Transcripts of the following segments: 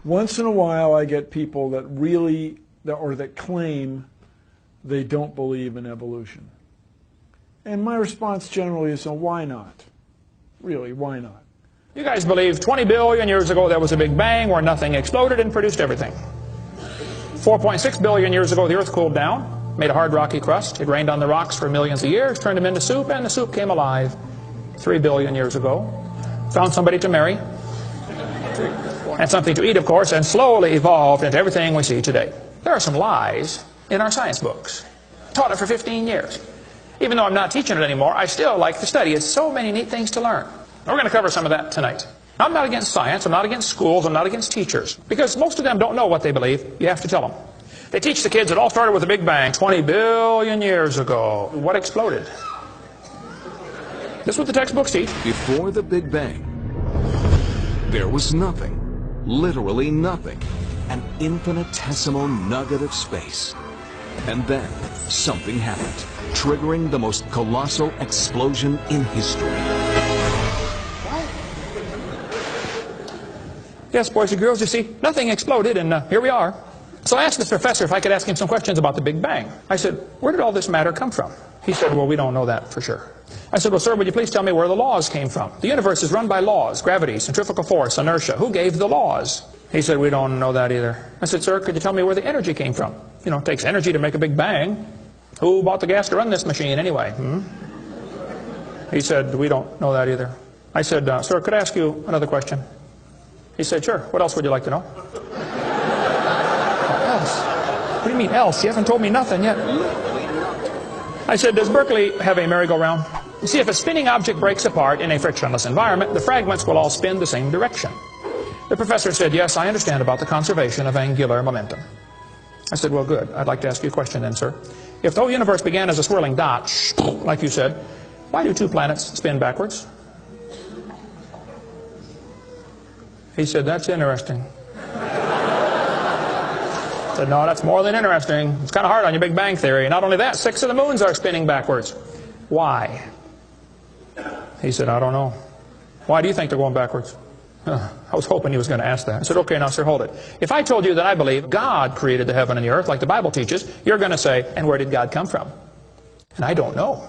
Once in a while I get people that really, or that claim they don't believe in evolution. And my response generally is, so why not? Really, why not? You guys believe 20 billion years ago there was a Big Bang where nothing exploded and produced everything. 4.6 billion years ago the Earth cooled down, made a hard rocky crust. It rained on the rocks for millions of years, turned them into soup, and the soup came alive 3 billion years ago. Found somebody to marry, and something to eat, of course, and slowly evolved into everything we see today. There are some lies in our science books. Taught it for 15 years. Even though I'm not teaching it anymore, I still like to study. It's so many neat things to learn. We're going to cover some of that tonight. I'm not against science, I'm not against schools, I'm not against teachers. Because most of them don't know what they believe. You have to tell them. They teach the kids it all started with a Big Bang 20 billion years ago. What exploded? This is what the textbooks teach. Before the Big Bang, there was nothing. Literally nothing. An infinitesimal nugget of space. And then something happened, triggering the most colossal explosion in history. Yes, boys and girls, you see, nothing exploded, and here we are. So I asked this professor if I could ask him some questions about the Big Bang. I said, where did all this matter come from? He said, well, we don't know that for sure. I said, well, sir, would you please tell me where the laws came from? The universe is run by laws, gravity, centrifugal force, inertia. Who gave the laws? He said, we don't know that either. I said, sir, could you tell me where the energy came from? You know, it takes energy to make a Big Bang. Who bought the gas to run this machine anyway? He said, we don't know that either. I said, sir, could I ask you another question? He said, sure. What else would you like to know? Else? What do you mean else? You haven't told me nothing yet. I said, does Berkeley have a merry-go-round? You see, if a spinning object breaks apart in a frictionless environment, the fragments will all spin the same direction. The professor said, yes, I understand about the conservation of angular momentum. I said, well, good. I'd like to ask you a question then, sir. If the whole universe began as a swirling dot, like you said, why do 2 planets spin backwards? He said, that's interesting. I said, no, that's more than interesting. It's kind of hard on your Big Bang theory. Not only that, 6 of the moons are spinning backwards. Why? He said, I don't know. Why do you think they're going backwards? I was hoping he was going to ask that. I said, okay, now, sir, hold it. If I told you that I believe God created the heaven and the earth, like the Bible teaches, you're going to say, and where did God come from? And I don't know.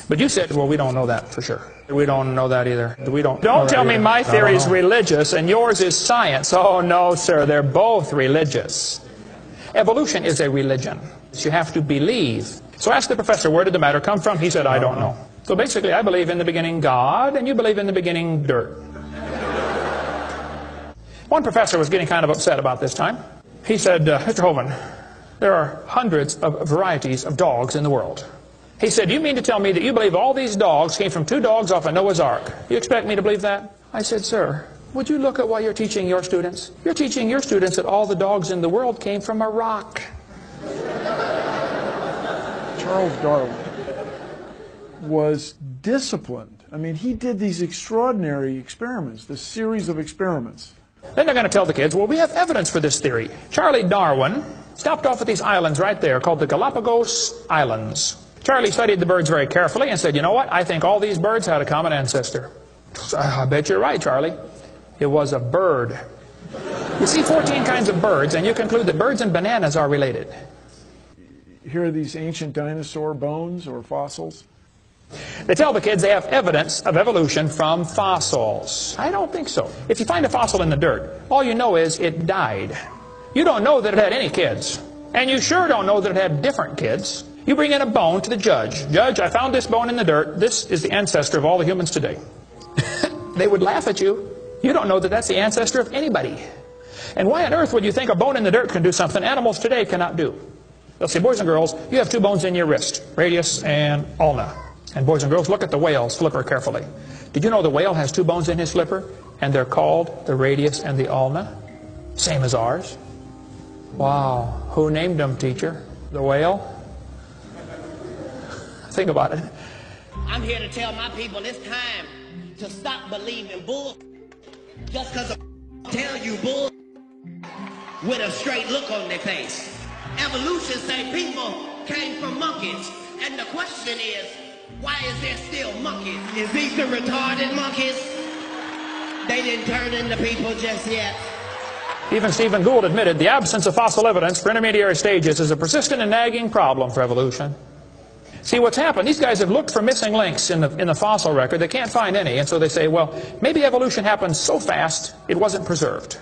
But you said, well, we don't know that for sure. We don't know that either. Don't tell me my theory is religious and yours is science. Oh, no, sir, they're both religious. Evolution is a religion. You have to believe. So ask the professor, where did the matter come from? He said, I don't know. So basically, I believe in the beginning God, and you believe in the beginning dirt. One professor was getting kind of upset about this time. He said, Mr. Hovind, there are hundreds of varieties of dogs in the world. He said, you mean to tell me that you believe all these dogs came from 2 dogs off a Noah's Ark? You expect me to believe that? I said, sir, would you look at what you're teaching your students? You're teaching your students that all the dogs in the world came from a rock. Charles Darwin was disciplined. I mean, he did these extraordinary experiments, this series of experiments. Then they're going to tell the kids, well, we have evidence for this theory. Charlie Darwin stopped off at these islands right there called the Galapagos Islands. Charlie studied the birds very carefully and said, you know what, I think all these birds had a common ancestor. I bet you're right, Charlie. It was a bird. You see 14 kinds of birds, and you conclude that birds and bananas are related. Here are these ancient dinosaur bones or fossils. They tell the kids they have evidence of evolution from fossils. I don't think so. If you find a fossil in the dirt, all you know is it died. You don't know that it had any kids. And you sure don't know that it had different kids. You bring in a bone to the judge. Judge, I found this bone in the dirt. This is the ancestor of all the humans today. They would laugh at you. You don't know that that's the ancestor of anybody. And why on earth would you think a bone in the dirt can do something animals today cannot do? They'll say, boys and girls, you have 2 bones in your wrist, radius and ulna. And boys and girls, look at the whale's flipper carefully. Did you know the whale has 2 bones in his flipper? And they're called the radius and the ulna? Same as ours. Wow. Who named them, teacher? The whale? Think about it. I'm here to tell my people it's time to stop believing bull just because of tell you bull with a straight look on their face. Evolution say people came from monkeys. And the question is, why is there still monkeys? Is these the retarded monkeys? They didn't turn into people just yet. Even Stephen Gould admitted the absence of fossil evidence for intermediary stages is a persistent and nagging problem for evolution. See, what's happened, these guys have looked for missing links in the fossil record. They can't find any, and so they say, well, maybe evolution happened so fast it wasn't preserved.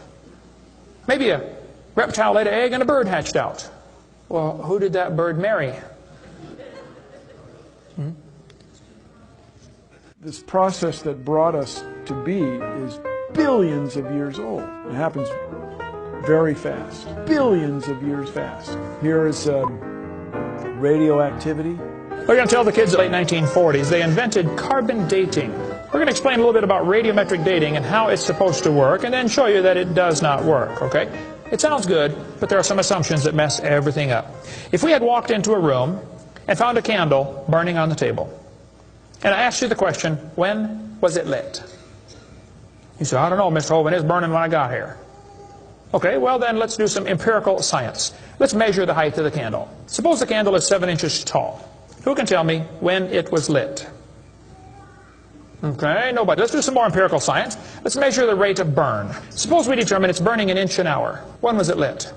Maybe a reptile laid an egg and a bird hatched out. Well, who did that bird marry? This process that brought us to be is billions of years old. It happens very fast, billions of years fast. Here is radioactivity. We're going to tell the kids in the late 1940s they invented carbon dating. We're going to explain a little bit about radiometric dating and how it's supposed to work, and then show you that it does not work, okay? It sounds good, but there are some assumptions that mess everything up. If we had walked into a room and found a candle burning on the table, and I asked you the question, when was it lit? You say, I don't know, Mr. Hovind, it's burning when I got here. Okay, well then let's do some empirical science. Let's measure the height of the candle. Suppose the candle is 7 inches tall. Who can tell me when it was lit? Okay, nobody. Let's do some more empirical science. Let's measure the rate of burn. Suppose we determine it's burning an inch an hour. When was it lit?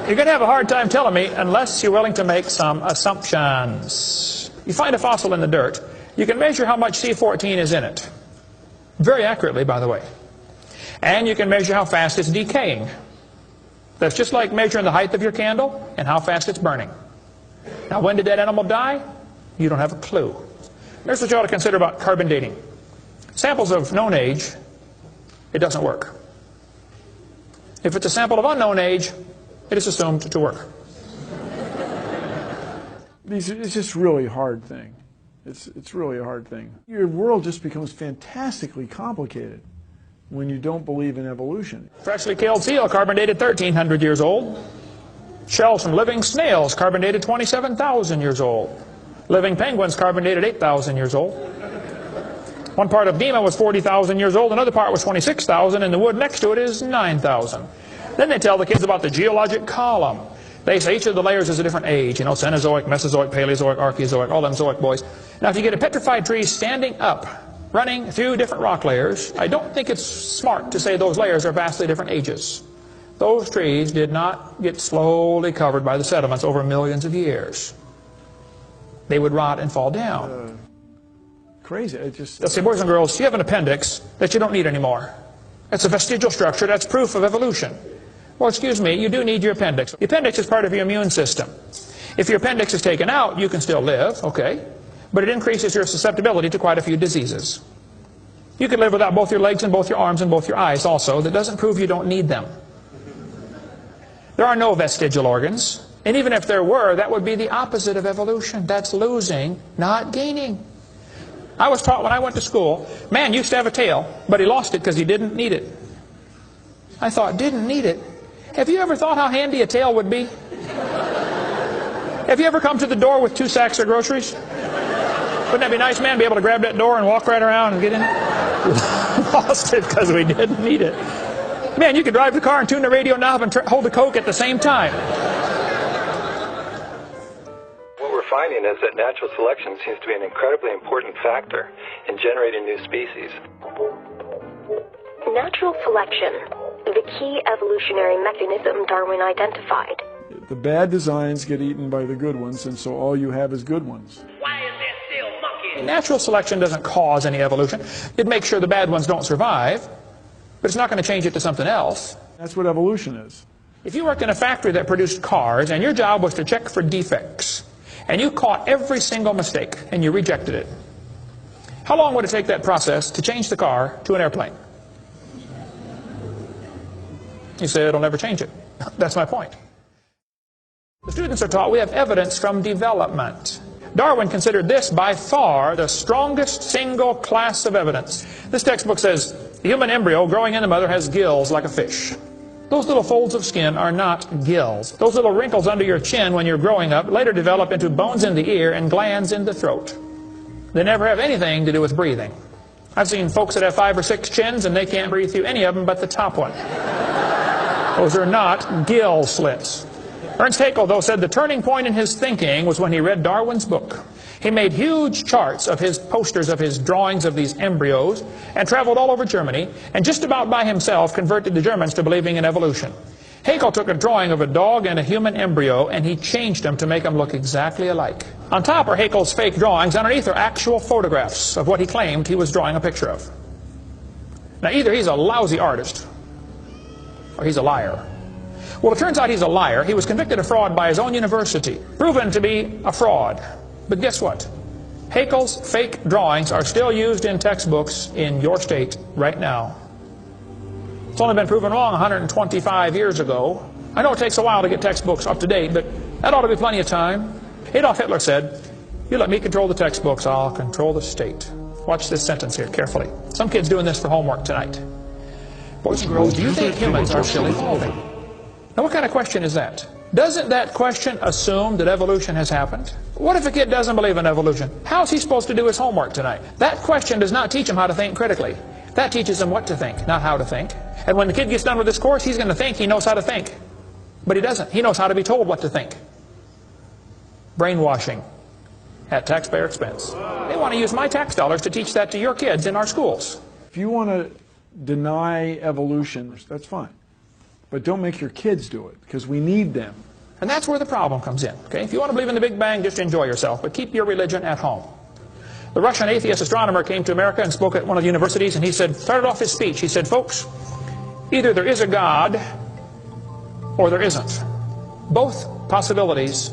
You're going to have a hard time telling me unless you're willing to make some assumptions. You find a fossil in the dirt, you can measure how much C14 is in it. Very accurately, by the way. And you can measure how fast it's decaying. That's just like measuring the height of your candle and how fast it's burning. Now, when did that animal die? You don't have a clue. Here's what you ought to consider about carbon dating. Samples of known age, it doesn't work. If it's a sample of unknown age, it is assumed to work. It's just really a hard thing. It's really a hard thing. Your world just becomes fantastically complicated when you don't believe in evolution. Freshly killed seal, carbon dated 1,300 years old. Shells from living snails, carbon dated 27,000 years old. Living penguins, carbon dated 8,000 years old. One part of Dima was 40,000 years old, another part was 26,000, and the wood next to it is 9,000. Then they tell the kids about the geologic column. They say each of the layers is a different age, you know, Cenozoic, Mesozoic, Paleozoic, Archeozoic, all them zoic boys. Now, if you get a petrified tree standing up, running through different rock layers, I don't think it's smart to say those layers are vastly different ages. Those trees did not get slowly covered by the sediments over millions of years. They would rot and fall down. Crazy. Let's say, boys and girls, you have an appendix that you don't need anymore. That's a vestigial structure. That's proof of evolution. Well, excuse me, you do need your appendix. The appendix is part of your immune system. If your appendix is taken out, you can still live, okay? But it increases your susceptibility to quite a few diseases. You could live without both your legs and both your arms and both your eyes also. That doesn't prove you don't need them. There are no vestigial organs. And even if there were, that would be the opposite of evolution. That's losing, not gaining. I was taught when I went to school, man used to have a tail, but he lost it because he didn't need it. I thought, didn't need it? Have you ever thought how handy a tail would be? Have you ever come to the door with 2 sacks of groceries? Wouldn't that be nice, man, be able to grab that door and walk right around and get in? Lost it because we didn't need it. Man, you could drive the car and tune the radio knob and hold the Coke at the same time. What we're finding is that natural selection seems to be an incredibly important factor in generating new species. Natural selection, the key evolutionary mechanism Darwin identified. The bad designs get eaten by the good ones, and so all you have is good ones. Why is there still monkeys? Natural selection doesn't cause any evolution. It makes sure the bad ones don't survive, but it's not going to change it to something else. That's what evolution is. If you worked in a factory that produced cars, and your job was to check for defects, and you caught every single mistake, and you rejected it, how long would it take that process to change the car to an airplane? You say it'll never change it. That's my point. The students are taught we have evidence from development. Darwin considered this by far the strongest single class of evidence. This textbook says the human embryo growing in the mother has gills like a fish. Those little folds of skin are not gills. Those little wrinkles under your chin when you're growing up later develop into bones in the ear and glands in the throat. They never have anything to do with breathing. I've seen folks that have 5 or 6 chins and they can't breathe through any of them but the top one. Those are not gill slits. Ernst Haeckel, though, said the turning point in his thinking was when he read Darwin's book. He made huge charts of his posters of his drawings of these embryos and traveled all over Germany and just about by himself converted the Germans to believing in evolution. Haeckel took a drawing of a dog and a human embryo and he changed them to make them look exactly alike. On top are Haeckel's fake drawings. Underneath are actual photographs of what he claimed he was drawing a picture of. Now either he's a lousy artist or he's a liar. Well, it turns out he's a liar. He was convicted of fraud by his own university, proven to be a fraud. But guess what? Haeckel's fake drawings are still used in textbooks in your state right now. It's only been proven wrong 125 years ago. I know it takes a while to get textbooks up to date, but that ought to be plenty of time. Adolf Hitler said, "You let me control the textbooks, I'll control the state." Watch this sentence here carefully. Some kid's doing this for homework tonight. Boys and girls, do you think humans are still evolving? Now what kind of question is that? Doesn't that question assume that evolution has happened? What if a kid doesn't believe in evolution? How's he supposed to do his homework tonight? That question does not teach him how to think critically. That teaches him what to think, not how to think. And when the kid gets done with this course, he's going to think he knows how to think. But he doesn't. He knows how to be told what to think. Brainwashing at taxpayer expense. They want to use my tax dollars to teach that to your kids in our schools. If you want to deny evolution, that's fine. But don't make your kids do it, because we need them. And that's where the problem comes in. Okay? If you want to believe in the Big Bang, just enjoy yourself, but keep your religion at home. The Russian atheist astronomer came to America and spoke at one of the universities, and he started off his speech, he said, "Folks, either there is a God or there isn't. Both possibilities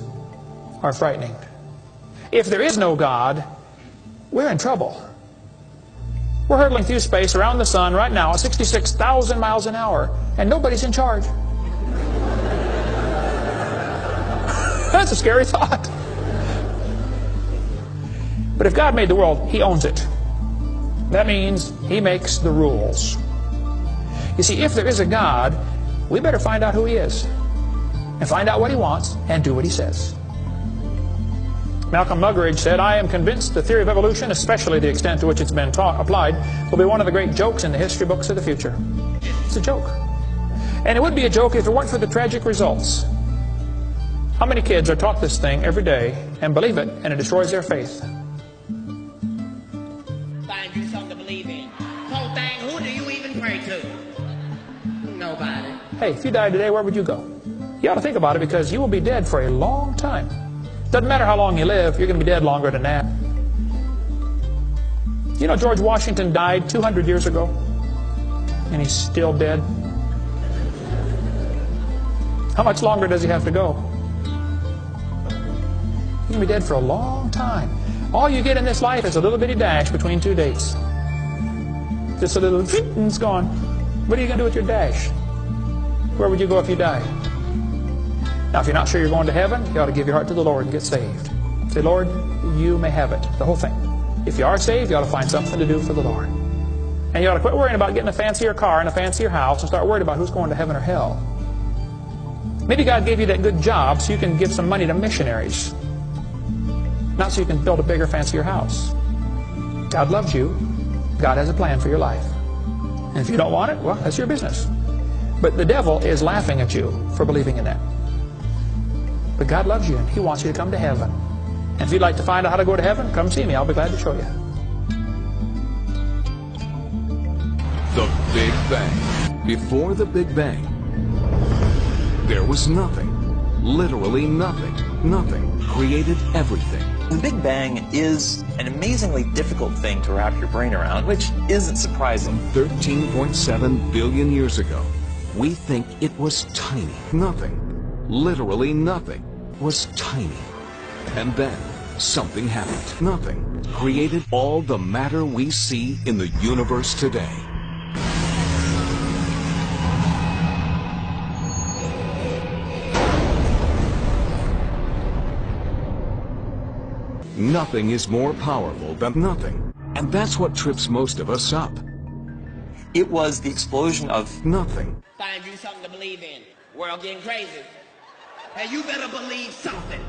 are frightening. If there is no God, we're in trouble. We're hurtling through space around the sun right now at 66,000 miles an hour, and nobody's in charge." That's a scary thought. But if God made the world, He owns it. That means He makes the rules. You see, if there is a God, we better find out who He is, and find out what He wants, and do what He says. Malcolm Muggeridge said, "I am convinced the theory of evolution, especially the extent to which it's been applied, will be one of the great jokes in the history books of the future." It's a joke. And it would be a joke if it weren't for the tragic results. How many kids are taught this thing every day and believe it, and it destroys their faith? Find you something to believe in. Whole thing, who do you even pray to? Nobody. Hey, if you died today, where would you go? You ought to think about it, because you will be dead for a long time. Doesn't matter how long you live, you're going to be dead longer than that. You know, George Washington died 200 years ago, and he's still dead. How much longer does he have to go? He's going to be dead for a long time. All you get in this life is a little bitty dash between two dates. Just a little, and it's gone. What are you going to do with your dash? Where would you go if you died? Now, if you're not sure you're going to heaven, you ought to give your heart to the Lord and get saved. Say, "Lord, you may have it," the whole thing. If you are saved, you ought to find something to do for the Lord. And you ought to quit worrying about getting a fancier car and a fancier house and start worrying about who's going to heaven or hell. Maybe God gave you that good job so you can give some money to missionaries, not so you can build a bigger, fancier house. God loves you. God has a plan for your life. And if you don't want it, well, that's your business. But the devil is laughing at you for believing in that. But God loves you, and He wants you to come to heaven. And if you'd like to find out how to go to heaven, come see me. I'll be glad to show you. The Big Bang. Before the Big Bang, there was nothing. Literally nothing. Nothing created everything. The Big Bang is an amazingly difficult thing to wrap your brain around, which isn't surprising. 13.7 billion years ago, we think it was tiny. Nothing. Literally nothing was tiny. And then something happened. Nothing created all the matter we see in the universe today. Nothing is more powerful than nothing. And that's what trips most of us up. It was the explosion of nothing. Find you something to believe in. World getting crazy. And you better believe something.